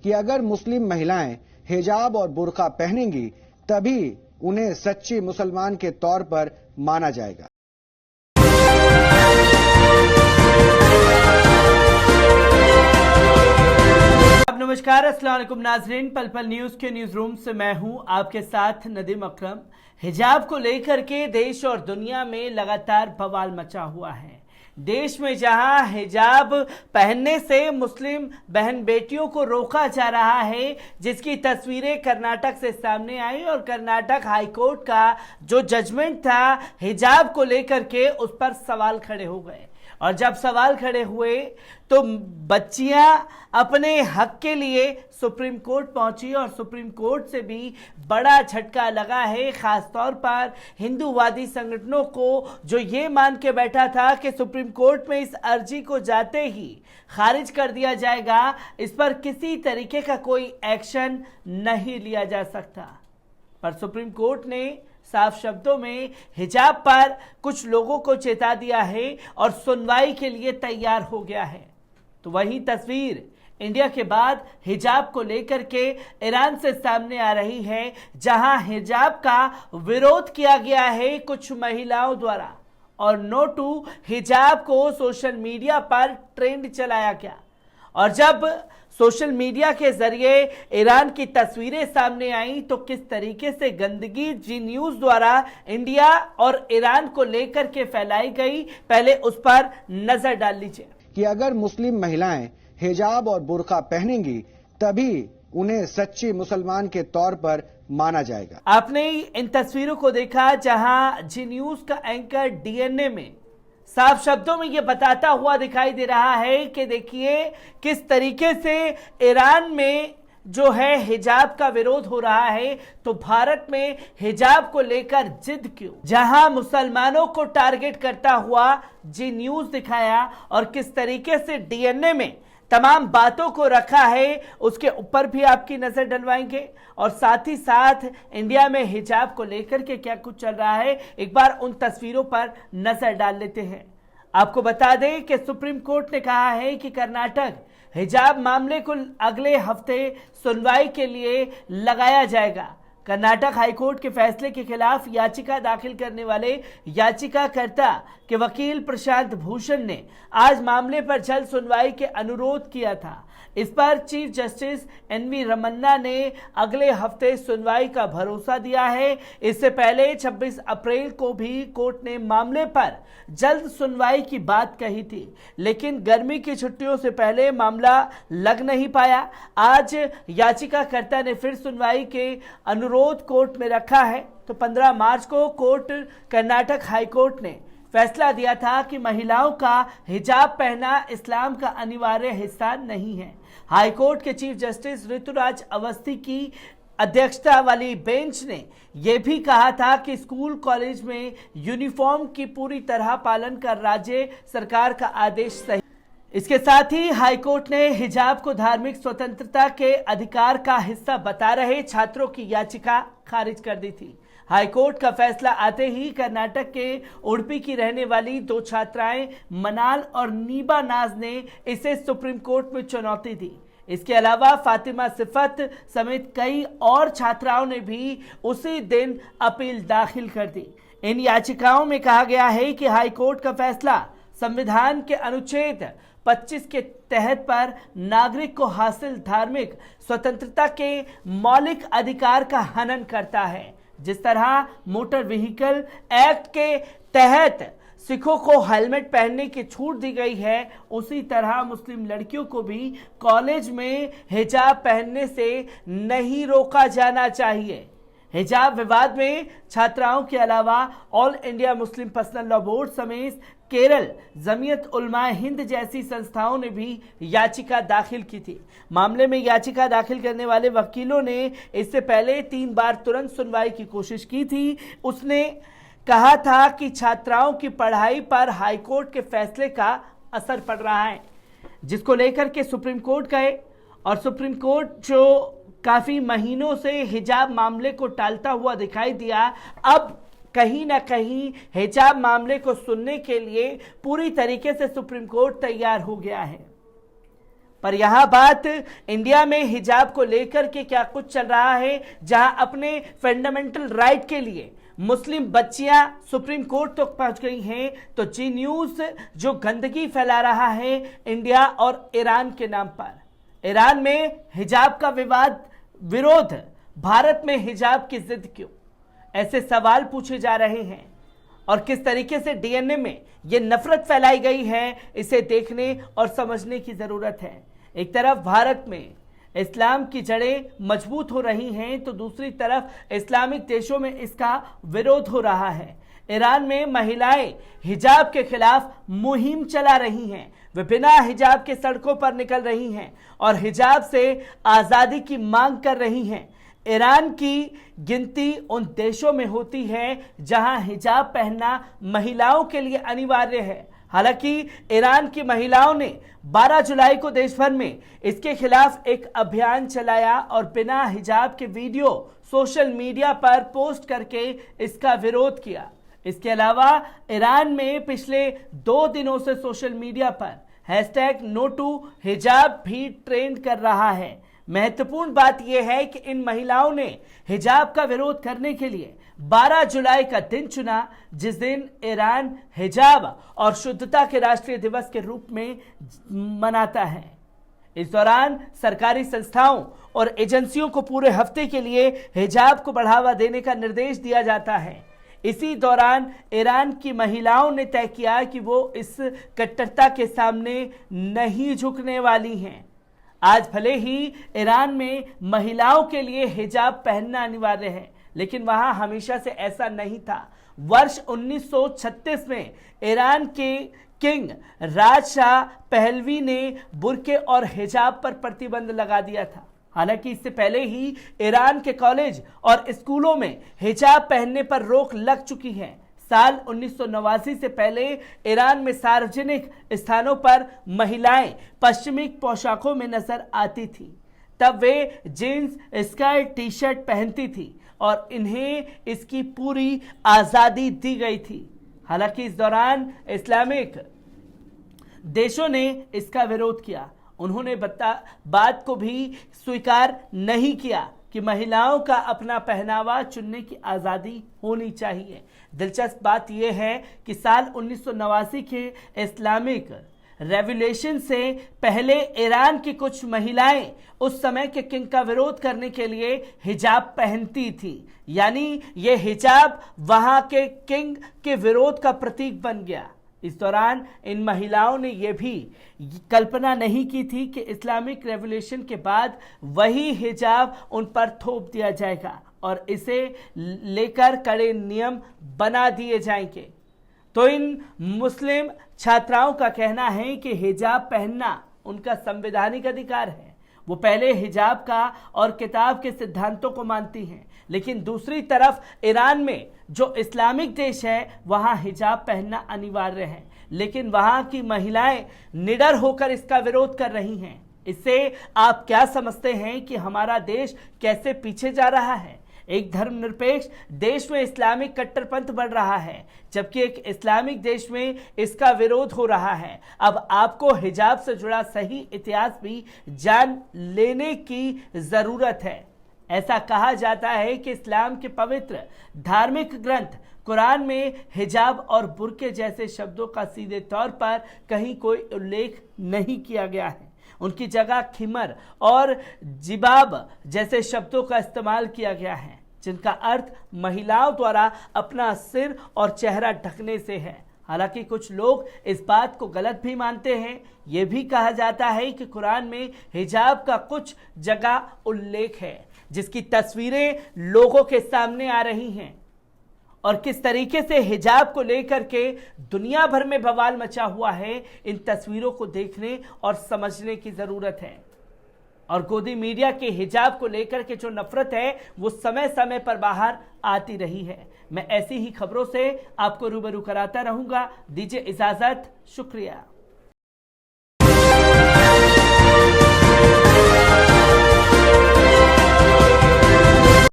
कि अगर मुस्लिम महिलाएं हिजाब और बुर्का पहनेंगी तभी उन्हें सच्ची मुसलमान के तौर पर माना जाएगा। नमस्कार, अस्सलाम वालेकुम नाजरीन। पल पल न्यूज के न्यूज रूम से मैं हूं आपके साथ नदीम अकरम। हिजाब को लेकर के देश और दुनिया में लगातार बवाल मचा हुआ है। देश में जहां हिजाब पहनने से मुस्लिम बहन बेटियों को रोका जा रहा है, जिसकी तस्वीरें कर्नाटक से सामने आई और कर्नाटक हाईकोर्ट का जो जजमेंट था हिजाब को लेकर के, उस पर सवाल खड़े हो गए। और जब सवाल खड़े हुए तो बच्चियां अपने हक के लिए सुप्रीम कोर्ट पहुंची और सुप्रीम कोर्ट से भी बड़ा झटका लगा है, खासतौर पर हिंदूवादी संगठनों को, जो ये मान के बैठा था कि सुप्रीम कोर्ट में इस अर्जी को जाते ही खारिज कर दिया जाएगा, इस पर किसी तरीके का कोई एक्शन नहीं लिया जा सकता। पर सुप्रीम कोर्ट ने साफ शब्दों में हिजाब पर कुछ लोगों को चेता दिया है और सुनवाई के लिए तैयार हो गया है। तो वही तस्वीर इंडिया के बाद हिजाब को लेकर के ईरान से सामने आ रही है, जहां हिजाब का विरोध किया गया है कुछ महिलाओं द्वारा और नो टू हिजाब को सोशल मीडिया पर ट्रेंड चलाया गया। और जब सोशल मीडिया के जरिए ईरान की तस्वीरें सामने आई तो किस तरीके से गंदगी जी न्यूज द्वारा इंडिया और ईरान को लेकर के फैलाई गई, पहले उस पर नजर डाल लीजिए। कि अगर मुस्लिम महिलाएं हिजाब और बुर्का पहनेंगी तभी उन्हें सच्ची मुसलमान के तौर पर माना जाएगा। आपने इन तस्वीरों को देखा जहां जी न्यूज का एंकर डीएनए में साफ शब्दों में यह बताता हुआ दिखाई दे रहा है कि देखिए किस तरीके से ईरान में जो है हिजाब का विरोध हो रहा है, तो भारत में हिजाब को लेकर जिद क्यों। जहां मुसलमानों को टारगेट करता हुआ जी न्यूज दिखाया और किस तरीके से डीएनए में तमाम बातों को रखा है, उसके ऊपर भी आपकी नजर डलवाएंगे। और साथ ही साथ इंडिया में हिजाब को लेकर के क्या कुछ चल रहा है, एक बार उन तस्वीरों पर नजर डाल लेते हैं। आपको बता दें कि सुप्रीम कोर्ट ने कहा है कि कर्नाटक हिजाब मामले को अगले हफ्ते सुनवाई के लिए लगाया जाएगा। कर्नाटक हाईकोर्ट के फैसले के खिलाफ याचिका दाखिल करने वाले याचिकाकर्ता के वकील प्रशांत भूषण ने आज मामले पर जल्द सुनवाई के अनुरोध किया था। इस पर चीफ जस्टिस एनवी रमन्ना ने अगले हफ्ते सुनवाई का भरोसा दिया है। इससे पहले 26 अप्रैल को भी कोर्ट ने मामले पर जल्द सुनवाई की बात कही थी, लेकिन गर्मी की छुट्टियों से पहले मामला लग नहीं पाया। आज याचिकाकर्ता ने फिर सुनवाई के अनुरोध कोर्ट में रखा है। तो 15 मार्च को कर्नाटक हाईकोर्ट ने फैसला दिया था कि महिलाओं का हिजाब पहनना इस्लाम का अनिवार्य हिस्सा नहीं है। हाईकोर्ट के चीफ जस्टिस ऋतुराज अवस्थी की अध्यक्षता वाली बेंच ने यह भी कहा था कि स्कूल कॉलेज में यूनिफॉर्म की पूरी तरह पालन कर राज्य सरकार का आदेश सही। इसके साथ ही हाईकोर्ट ने हिजाब को धार्मिक स्वतंत्रता के अधिकार का हिस्सा बता रहे छात्रों की याचिका खारिज कर दी थी। हाईकोर्ट का फैसला आते ही कर्नाटक के उडुपी की रहने वाली 2 छात्राएं मनाल और नीबा नाज ने इसे सुप्रीम कोर्ट में चुनौती दी। इसके अलावा फातिमा सिफत समेत कई और छात्राओं ने भी उसी दिन अपील दाखिल कर दी। इन याचिकाओं में कहा गया है कि हाईकोर्ट का फैसला संविधान के अनुच्छेद 25 के तहत पर नागरिक को हासिल धार्मिक स्वतंत्रता के मौलिक अधिकार का हनन करता है। जिस तरह मोटर व्हीकल एक्ट के तहत सिखों को हेलमेट पहनने की छूट दी गई है, उसी तरह मुस्लिम लड़कियों को भी कॉलेज में हिजाब पहनने से नहीं रोका जाना चाहिए। हिजाब विवाद में छात्राओं के अलावा all India Muslim personal law board समेत केरल जमीयत उलमाए हिंद जैसी संस्थाओं ने भी याचिका दाखिल की थी। मामले में याचिका दाखिल करने वाले वकीलों ने इससे पहले 3 बार तुरंत सुनवाई की कोशिश की थी। उसने कहा था कि छात्राओं की पढ़ाई पर हाईकोर्ट के फैसले का असर पड़ रहा है, जिसको लेकर के सुप्रीम कोर्ट गए और सुप्रीम कोर्ट जो काफी महीनों से हिजाब मामले को टालता हुआ दिखाई दिया, अब कहीं ना कहीं हिजाब मामले को सुनने के लिए पूरी तरीके से सुप्रीम कोर्ट तैयार हो गया है। पर यहां बात इंडिया में हिजाब को लेकर के क्या कुछ चल रहा है, जहां अपने फंडामेंटल राइट के लिए मुस्लिम बच्चियां सुप्रीम कोर्ट तक पहुंच गई हैं, तो जी न्यूज जो गंदगी फैला रहा है इंडिया और ईरान के नाम पर। ईरान में हिजाब का विरोध, भारत में हिजाब की जिद क्यों, ऐसे सवाल पूछे जा रहे हैं। और किस तरीके से डीएनए में यह नफरत फैलाई गई है, इसे देखने और समझने की जरूरत है। एक तरफ भारत में इस्लाम की जड़ें मजबूत हो रही हैं, तो दूसरी तरफ इस्लामिक देशों में इसका विरोध हो रहा है। ईरान में महिलाएं हिजाब के खिलाफ मुहिम चला रही हैं, वे बिना हिजाब के सड़कों पर निकल रही हैं और हिजाब से आजादी की मांग कर रही हैं। ईरान की गिनती उन देशों में होती है जहां हिजाब पहनना महिलाओं के लिए अनिवार्य है। हालांकि ईरान की महिलाओं ने 12 जुलाई को देश भर में इसके खिलाफ एक अभियान चलाया और बिना हिजाब के वीडियो सोशल मीडिया पर पोस्ट करके इसका विरोध किया। इसके अलावा ईरान में पिछले 2 दिनों से सोशल मीडिया पर #NoToHijab भी ट्रेंड कर रहा है। महत्वपूर्ण बात यह है कि इन महिलाओं ने हिजाब का विरोध करने के लिए 12 जुलाई का दिन चुना, जिस दिन ईरान हिजाब और शुद्धता के राष्ट्रीय दिवस के रूप में मनाता है। इस दौरान सरकारी संस्थाओं और एजेंसियों को पूरे हफ्ते के लिए हिजाब को बढ़ावा देने का निर्देश दिया जाता है। इसी दौरान ईरान की महिलाओं ने तय किया कि वो इस कट्टरता के सामने नहीं झुकने वाली हैं। आज भले ही ईरान में महिलाओं के लिए हिजाब पहनना अनिवार्य है, लेकिन वहां हमेशा से ऐसा नहीं था। वर्ष 1936 में ईरान के किंग राजशाह पहलवी ने बुर्के और हिजाब पर प्रतिबंध लगा दिया था। हालांकि इससे पहले ही ईरान के कॉलेज और स्कूलों में हिजाब पहनने पर रोक लग चुकी है। साल 1989 से पहले ईरान में सार्वजनिक स्थानों पर महिलाएं पश्चिमी पोशाकों में नजर आती थी। तब वे जींस, स्कर्ट, टी शर्ट पहनती थी और इन्हें इसकी पूरी आजादी दी गई थी। हालांकि इस दौरान इस्लामिक देशों ने इसका विरोध किया। उन्होंने बात को भी स्वीकार नहीं किया कि महिलाओं का अपना पहनावा चुनने की आज़ादी होनी चाहिए। दिलचस्प बात यह है कि साल 1989 के इस्लामिक रेवोल्यूशन से पहले ईरान की कुछ महिलाएं उस समय के किंग का विरोध करने के लिए हिजाब पहनती थी, यानी ये हिजाब वहां के किंग के विरोध का प्रतीक बन गया। इस दौरान इन महिलाओं ने यह भी कल्पना नहीं की थी कि इस्लामिक रेवोल्यूशन के बाद वही हिजाब उन पर थोप दिया जाएगा और इसे लेकर कड़े नियम बना दिए जाएंगे। तो इन मुस्लिम छात्राओं का कहना है कि हिजाब पहनना उनका संवैधानिक अधिकार है। वो पहले हिजाब का और किताब के सिद्धांतों को मानती हैं, लेकिन दूसरी तरफ ईरान में जो इस्लामिक देश है वहां हिजाब पहनना अनिवार्य है, लेकिन वहां की महिलाएं निडर होकर इसका विरोध कर रही हैं। इससे आप क्या समझते हैं कि हमारा देश कैसे पीछे जा रहा है? एक धर्मनिरपेक्ष देश में इस्लामिक कट्टरपंथ बढ़ रहा है, जबकि एक इस्लामिक देश में इसका विरोध हो रहा है। अब आपको हिजाब से जुड़ा सही इतिहास भी जान लेने की जरूरत है। ऐसा कहा जाता है कि इस्लाम के पवित्र धार्मिक ग्रंथ कुरान में हिजाब और बुर्के जैसे शब्दों का सीधे तौर पर कहीं कोई उल्लेख नहीं किया गया है। उनकी जगह खिमर और जिबाब जैसे शब्दों का इस्तेमाल किया गया है, जिनका अर्थ महिलाओं द्वारा अपना सिर और चेहरा ढकने से है। हालांकि कुछ लोग इस बात को गलत भी मानते हैं। यह भी कहा जाता है कि कुरान में हिजाब का कुछ जगह उल्लेख है, जिसकी तस्वीरें लोगों के सामने आ रही हैं और किस तरीके से हिजाब को लेकर के दुनिया भर में बवाल मचा हुआ है, इन तस्वीरों को देखने और समझने की जरूरत है। और गोदी मीडिया के हिजाब को लेकर के जो नफरत है वो समय समय पर बाहर आती रही है। मैं ऐसी ही खबरों से आपको रूबरू कराता रहूंगा। दीजिए इजाजत, शुक्रिया।